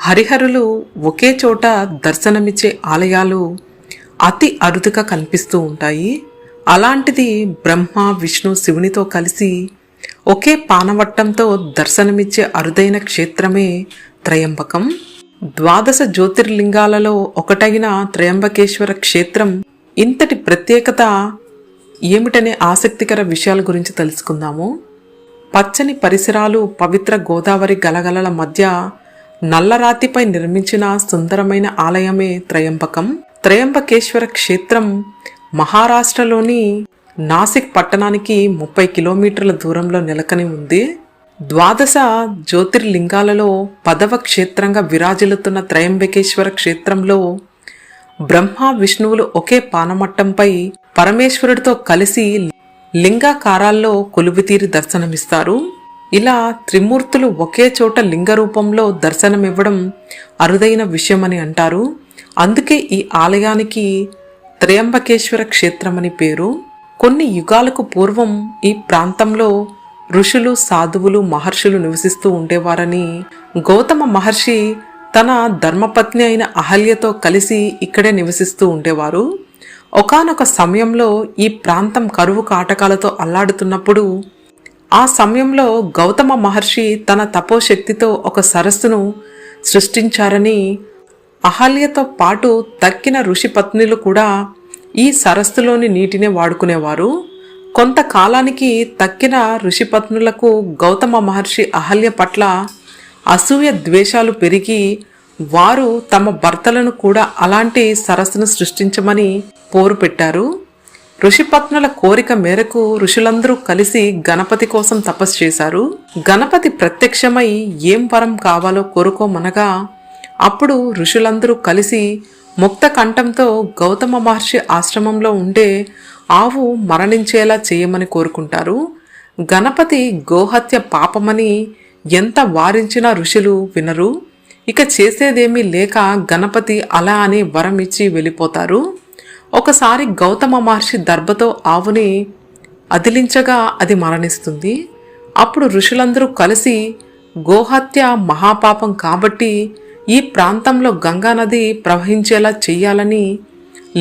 హరిహరులు ఒకే చోట దర్శనమిచ్చే ఆలయాలు అతి అరుదుగా కనిపిస్తూ ఉంటాయి. అలాంటిది బ్రహ్మ విష్ణు శివునితో కలిసి ఒకే పానవట్టంతో దర్శనమిచ్చే అరుదైన క్షేత్రమే త్రయంబకం. 12 జ్యోతిర్లింగాలలో ఒకటైన త్రయంబకేశ్వర క్షేత్రం ఇంతటి ప్రత్యేకత ఏమిటనే ఆసక్తికర విషయాల గురించి తెలుసుకుందాము. పచ్చని పరిసరాలు, పవిత్ర గోదావరి గలగలల మధ్య నల్లరాతిపై నిర్మించిన సుందరమైన ఆలయమే త్రయంబకం. త్రయంబకేశ్వర క్షేత్రం మహారాష్ట్రలోని నాసిక్ పట్టణానికి 30 కిలోమీటర్ల దూరంలో నెలకొని ఉంది. 12 జ్యోతిర్లింగాలలో 10వ క్షేత్రంగా విరాజిల్లుతున్న త్రయంబకేశ్వర క్షేత్రంలో బ్రహ్మ విష్ణువులు ఒకే పానమట్టంపై పరమేశ్వరుడితో కలిసి లింగాకారాల్లో కొలువుతీరి దర్శనమిస్తారు. ఇలా త్రిమూర్తులు ఒకే చోట లింగ రూపంలో దర్శనమివ్వడం అరుదైన విషయమని అంటారు. అందుకే ఈ ఆలయానికి త్రయంబకేశ్వర క్షేత్రమని పేరు. కొన్ని యుగాలకు పూర్వం ఈ ప్రాంతంలో ఋషులు, సాధువులు, మహర్షులు నివసిస్తూ ఉండేవారని, గౌతమ మహర్షి తన ధర్మపత్ని అయిన అహల్యతో కలిసి ఇక్కడే నివసిస్తూ ఉండేవారు. ఒకానొక సమయంలో ఈ ప్రాంతం కరువు కాటకాలతో అల్లాడుతున్నప్పుడు ఆ సమయంలో గౌతమ మహర్షి తన తపోశక్తితో ఒక సరస్సును సృష్టించారని, అహల్యతో పాటు తక్కిన ఋషి పత్నులు కూడా ఈ సరస్సులోని నీటినే వాడుకునేవారు. కొంతకాలానికి తక్కిన ఋషిపత్నులకు గౌతమ మహర్షి అహల్య పట్ల అసూయ ద్వేషాలు పెరిగి వారు తమ భర్తలను కూడా అలాంటి సరస్సును సృష్టించమని పోరు పెట్టారు. ఋషిపత్నుల కోరిక మేరకు ఋషులందరూ కలిసి గణపతి కోసం తపస్సు చేశారు. గణపతి ప్రత్యక్షమై ఏం వరం కావాలో కోరుకోమనగా అప్పుడు ఋషులందరూ కలిసి ముక్త కంఠంతో గౌతమ మహర్షి ఆశ్రమంలో ఉండే ఆవు మరణించేలా చేయమని కోరుకుంటారు. గణపతి గోహత్య పాపమని ఎంత వారించినా ఋషులు వినరు. ఇక చేసేదేమీ లేక గణపతి అలా అని వరం ఇచ్చి వెళ్ళిపోతారు. ఒకసారి గౌతమ మహర్షి దర్భతో ఆవుని అదిలించగా అది మరణిస్తుంది. అప్పుడు ఋషులందరూ కలిసి గోహత్య మహాపాపం కాబట్టి ఈ ప్రాంతంలో గంగానది ప్రవహించేలా చెయ్యాలని,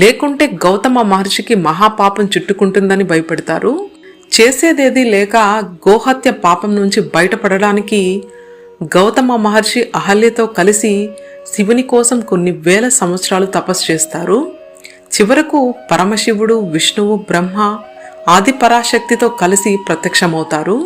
లేకుంటే గౌతమ మహర్షికి మహాపాపం చుట్టుకుంటుందని భయపెడతారు. చేసేదేది లేక గోహత్య పాపం నుంచి బయటపడడానికి గౌతమ మహర్షి అహల్యతో కలిసి శివుని కోసం కొన్ని వేల సంవత్సరాలు తపస్సు చేస్తారు. చివరకు పరమశివుడు, విష్ణువు, బ్రహ్మ, ఆదిపరాశక్తితో కలిసి ప్రత్యక్షమవుతారు.